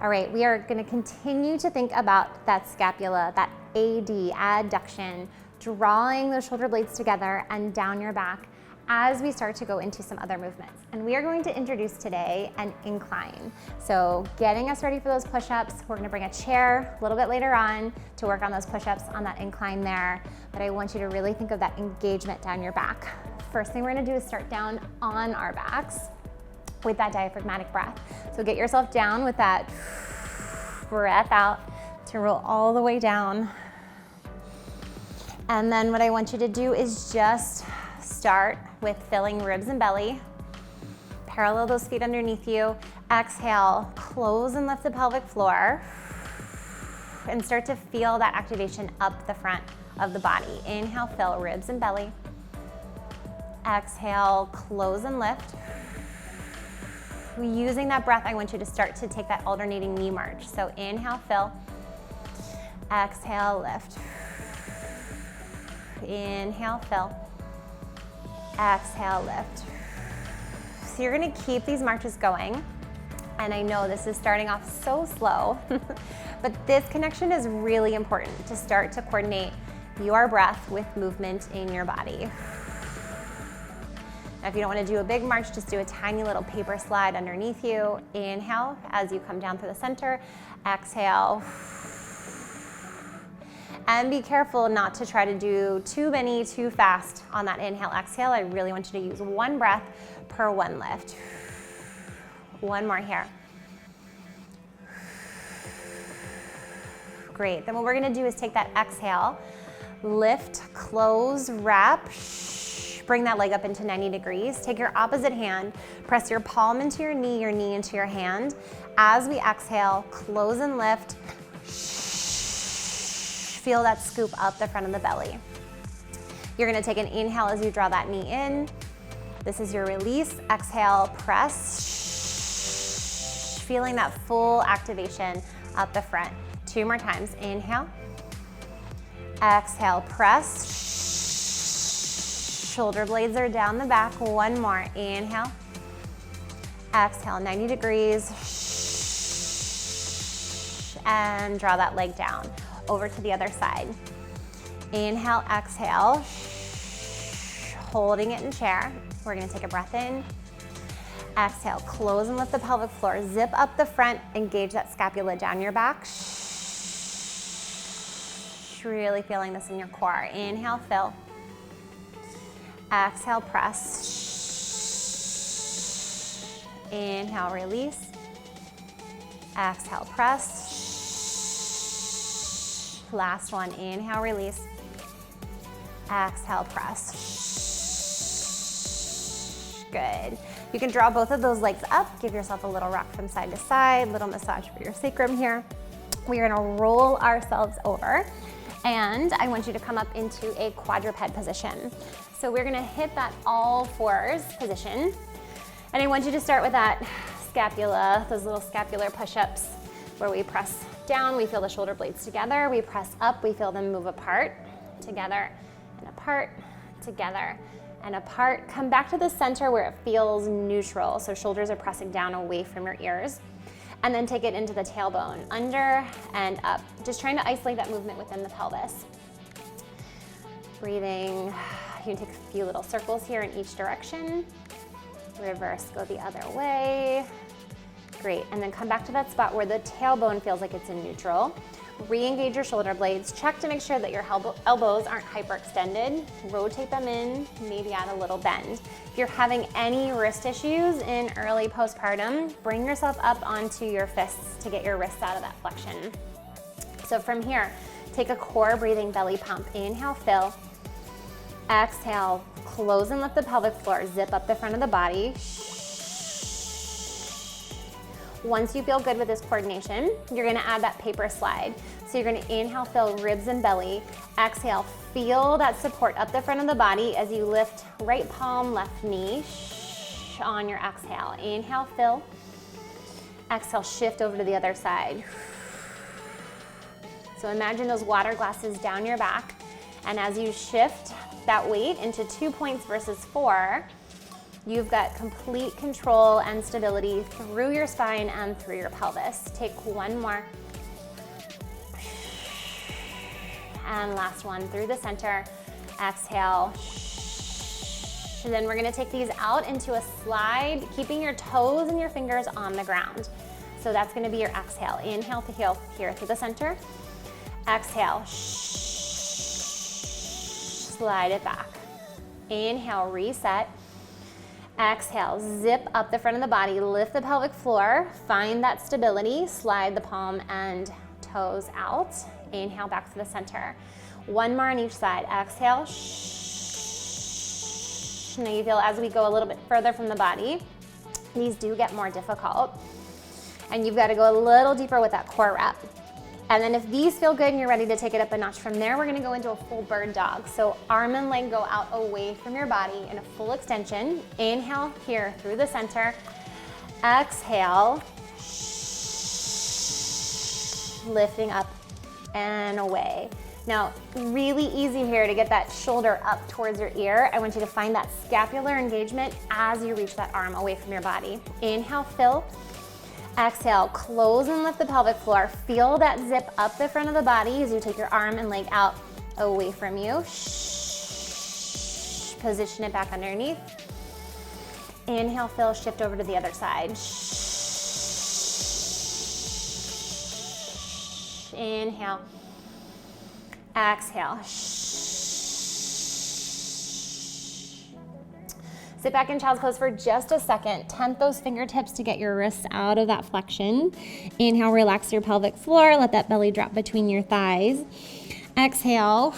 All right, we are gonna continue to think about that scapula, that adduction, drawing those shoulder blades together and down your back as we start to go into some other movements. And we are going to introduce today an incline. So getting us ready for those push-ups, we're gonna bring a chair a little bit later on to work on those push-ups on that incline there. But I want you to really think of that engagement down your back. First thing we're gonna do is start down on our backs with that diaphragmatic breath. So get yourself down with that breath out to roll all the way down. And then what I want you to do is just start with filling ribs and belly. Parallel those feet underneath you. Exhale, close and lift the pelvic floor. And start to feel that activation up the front of the body. Inhale, fill ribs and belly. Exhale, close and lift. Using that breath, I want you to start to take that alternating knee march. So inhale, fill. Exhale, lift. Inhale, fill. Exhale, lift. So you're gonna keep these marches going. And I know this is starting off so slow, but this connection is really important to start to coordinate your breath with movement in your body. Now, if you don't want to do a big march, just do a tiny little paper slide underneath you. Inhale as you come down through the center. Exhale. And be careful not to try to do too many too fast on that inhale, exhale. I really want you to use one breath per one lift. One more here. Great. Then what we're going to do is take that exhale, lift, close, wrap, bring that leg up into 90 degrees. Take your opposite hand, press your palm into your knee into your hand. As we exhale, close and lift. Feel that scoop up the front of the belly. You're gonna take an inhale as you draw that knee in. This is your release. Exhale, press. Feeling that full activation up the front. 2 more times. Inhale. Exhale, press. Shoulder blades are down the back. One more. Inhale. Exhale, 90 degrees. And draw that leg down. Over to the other side. Inhale, exhale. Holding it in chair. We're gonna take a breath in. Exhale, close and lift the pelvic floor. Zip up the front, engage that scapula down your back. Really feeling this in your core. Inhale, fill. Exhale, press. Inhale, release. Exhale, press. Last one, inhale, release. Exhale, press. Good. You can draw both of those legs up. Give yourself a little rock from side to side, little massage for your sacrum here. We are gonna roll ourselves over. And I want you to come up into a quadruped position. So we're gonna hit that all fours position. And I want you to start with that scapula, those little scapular push-ups where we press down, we feel the shoulder blades together. We press up, we feel them move apart, together and apart, together and apart. Come back to the center where it feels neutral. So shoulders are pressing down away from your ears. And then take it into the tailbone, under and up. Just trying to isolate that movement within the pelvis. Breathing, you can take a few little circles here in each direction. Reverse, go the other way. Great, and then come back to that spot where the tailbone feels like it's in neutral. Re-engage your shoulder blades. Check to make sure that your elbows aren't hyperextended. Rotate them in, maybe add a little bend. If you're having any wrist issues in early postpartum, bring yourself up onto your fists to get your wrists out of that flexion. So from here, take a core breathing belly pump. Inhale, fill. Exhale, close and lift the pelvic floor. Zip up the front of the body. Once you feel good with this coordination, you're gonna add that paper slide. So you're gonna inhale, fill ribs and belly. Exhale, feel that support up the front of the body as you lift right palm, left knee on your exhale. Inhale, fill. Exhale, shift over to the other side. So imagine those water glasses down your back. And as you shift that weight into 2 points versus 4, You've got complete control and stability through your spine and through your pelvis. Take one more. And last one through the center. Exhale. And then we're gonna take these out into a slide, keeping your toes and your fingers on the ground. So that's gonna be your exhale. Inhale to heel here through the center. Exhale. Slide it back. Inhale, reset. Exhale, zip up the front of the body, lift the pelvic floor, find that stability, slide the palm and toes out. Inhale, back to the center. One more on each side. Exhale. Now you feel as we go a little bit further from the body, these do get more difficult. And you've got to go a little deeper with that core rep. And then if these feel good and you're ready to take it up a notch from there, we're gonna go into a full bird dog. So arm and leg go out away from your body in a full extension. Inhale here through the center. Exhale. Lifting up and away. Now, really easy here to get that shoulder up towards your ear. I want you to find that scapular engagement as you reach that arm away from your body. Inhale, fill. Exhale, close and lift the pelvic floor. Feel that zip up the front of the body as you take your arm and leg out away from you. Position it back underneath. Inhale, fill, shift over to the other side. Inhale. Exhale. Sit back in child's pose for just a second. Tent those fingertips to get your wrists out of that flexion. Inhale, relax your pelvic floor. Let that belly drop between your thighs. Exhale,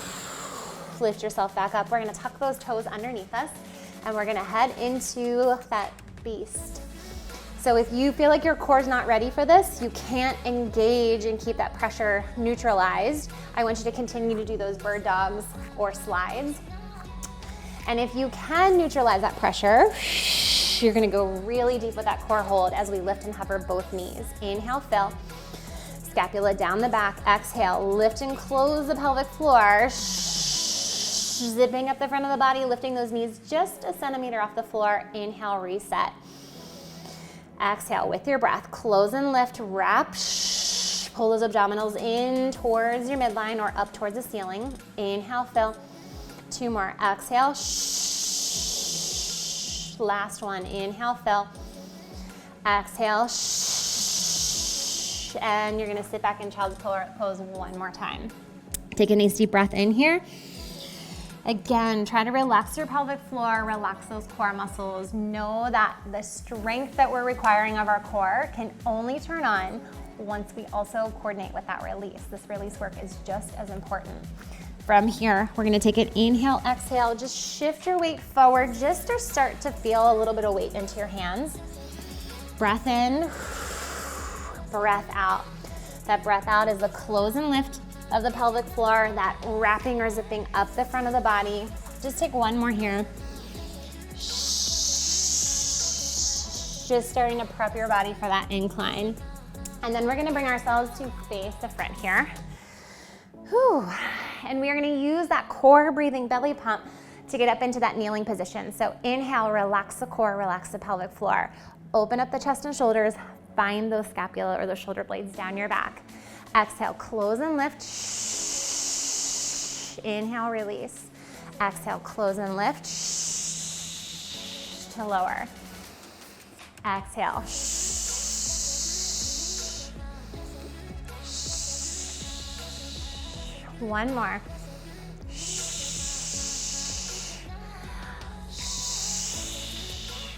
lift yourself back up. We're gonna tuck those toes underneath us and we're gonna head into that beast. So if you feel like your core's not ready for this, you can't engage and keep that pressure neutralized, I want you to continue to do those bird dogs or slides. And if you can neutralize that pressure, you're gonna go really deep with that core hold as we lift and hover both knees. Inhale, fill. Scapula down the back. Exhale, lift and close the pelvic floor. Zipping up the front of the body, lifting those knees just a centimeter off the floor. Inhale, reset. Exhale with your breath. Close and lift, wrap. Pull those abdominals in towards your midline or up towards the ceiling. Inhale, fill. Two more. Exhale. Last one. Inhale, fill. Exhale. And you're going to sit back in child's pose one more time. Take a nice deep breath in here. Again, try to relax your pelvic floor, relax those core muscles. Know that the strength that we're requiring of our core can only turn on once we also coordinate with that release. This release work is just as important. From here, we're gonna take an inhale, exhale, just shift your weight forward just to start to feel a little bit of weight into your hands. Breath in, breath out. That breath out is the close and lift of the pelvic floor, that wrapping or zipping up the front of the body. Just take one more here. Just starting to prep your body for that incline. And then we're gonna bring ourselves to face the front here. Whew. And we are gonna use that core breathing belly pump to get up into that kneeling position. So inhale, relax the core, relax the pelvic floor. Open up the chest and shoulders, find those scapula or those shoulder blades down your back. Exhale, close and lift. Inhale, release. Exhale, close and lift. To lower. Exhale. One more.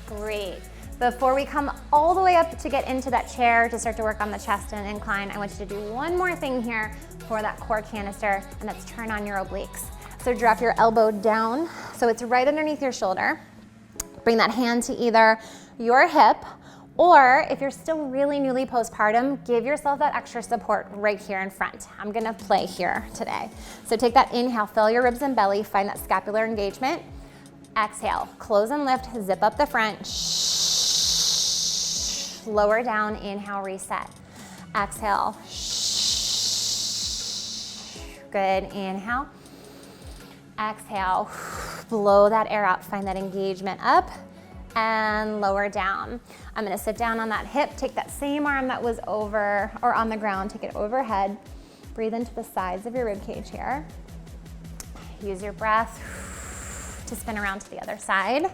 Great. Before we come all the way up to get into that chair to start to work on the chest and incline, I want you to do one more thing here for that core canister, and that's turn on your obliques. So drop your elbow down so it's right underneath your shoulder. Bring that hand to either your hip, or if you're still really newly postpartum, give yourself that extra support right here in front. I'm gonna play here today. So take that inhale, fill your ribs and belly, find that scapular engagement. Exhale, close and lift, zip up the front. Lower down, inhale, reset. Exhale. Good, inhale. Exhale, blow that air out, find that engagement up. and lower down. I'm gonna sit down on that hip, take that same arm that was over or on the ground, take it overhead. Breathe into the sides of your rib cage here. Use your breath to spin around to the other side.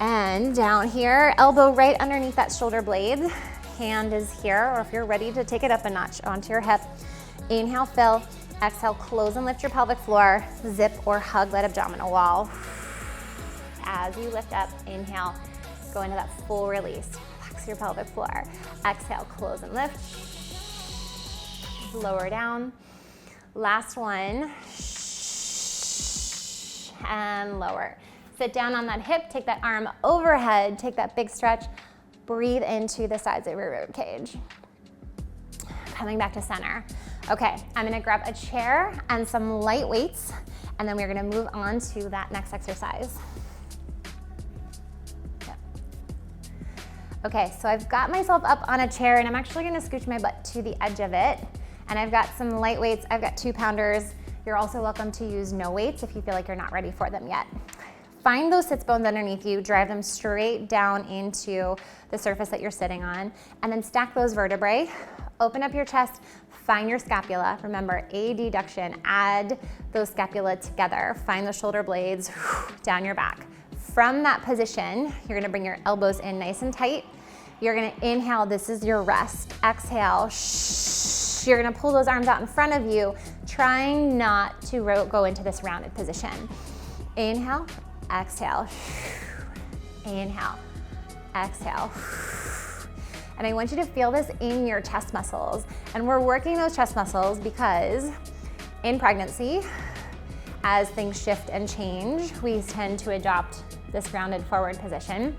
And down here, elbow right underneath that shoulder blade. Hand is here, or if you're ready to take it up a notch onto your hip. Inhale, fill. Exhale, close and lift your pelvic floor. Zip or hug that abdominal wall. As you lift up, inhale, go into that full release. Relax your pelvic floor. Exhale, close and lift. Lower down. Last one. And lower. Sit down on that hip, take that arm overhead, take that big stretch. Breathe into the sides of your rib cage. Coming back to center. Okay, I'm gonna grab a chair and some light weights, and then we're gonna move on to that next exercise. Yep. Okay, so I've got myself up on a chair, and I'm actually gonna scooch my butt to the edge of it, and I've got some light weights. I've got 2-pounders. You're also welcome to use no weights if you feel like you're not ready for them yet. Find those sits bones underneath you, drive them straight down into the surface that you're sitting on, and then stack those vertebrae. Open up your chest, find your scapula. Remember, adduction, add those scapula together. Find the shoulder blades down your back. From that position, you're gonna bring your elbows in nice and tight. You're gonna inhale, this is your rest. Exhale, you're gonna pull those arms out in front of you, trying not to go into this rounded position. Inhale, exhale, inhale, exhale. And I want you to feel this in your chest muscles. And we're working those chest muscles because in pregnancy, as things shift and change, we tend to adopt this rounded forward position.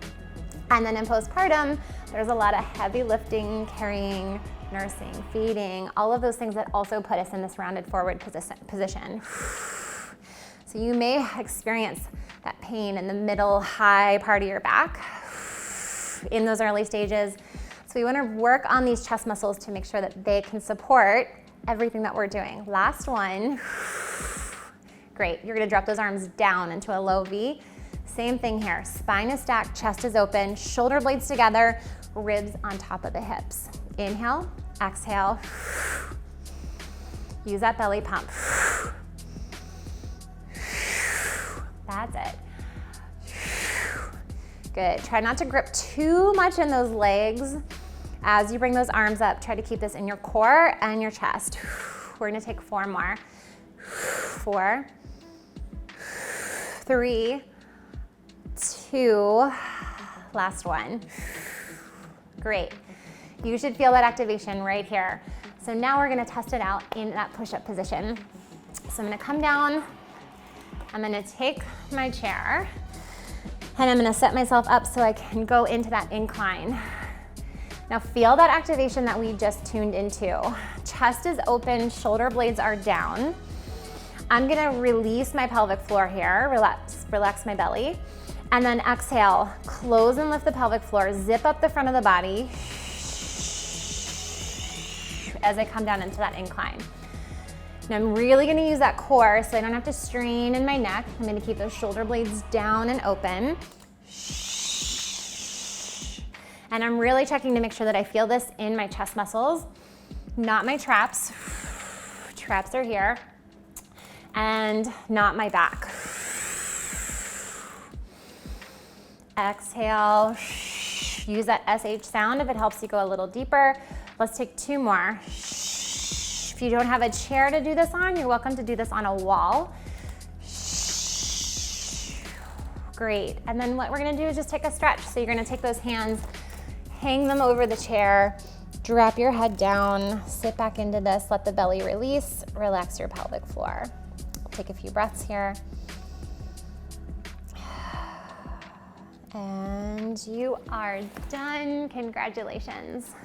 And then in postpartum, there's a lot of heavy lifting, carrying, nursing, feeding, all of those things that also put us in this rounded forward position. So you may experience that pain in the middle high part of your back in those early stages. So we want to work on these chest muscles to make sure that they can support everything that we're doing. Last one. Great. You're going to drop those arms down into a low V. Same thing here. Spine is stacked, chest is open, shoulder blades together, ribs on top of the hips. Inhale, exhale. Use that belly pump. That's it. Good. Try not to grip too much in those legs. As you bring those arms up, try to keep this in your core and your chest. We're gonna take 4 more. 4, 3, 2, last one. Great. You should feel that activation right here. So now we're gonna test it out in that push-up position. So I'm gonna come down, I'm gonna take my chair, and I'm gonna set myself up so I can go into that incline. Now feel that activation that we just tuned into. Chest is open, shoulder blades are down. I'm gonna release my pelvic floor here, relax my belly, and then exhale, close and lift the pelvic floor, zip up the front of the body as I come down into that incline. Now I'm really gonna use that core so I don't have to strain in my neck. I'm gonna keep those shoulder blades down and open. And I'm really checking to make sure that I feel this in my chest muscles, not my traps. Traps are here. And not my back. Exhale. Use that SH sound if it helps you go a little deeper. Let's take 2 more. If you don't have a chair to do this on, you're welcome to do this on a wall. Great. And then what we're gonna do is just take a stretch. So you're gonna take those hands, hang them over the chair, drop your head down, sit back into this, let the belly release, relax your pelvic floor. Take a few breaths here. And you are done. Congratulations.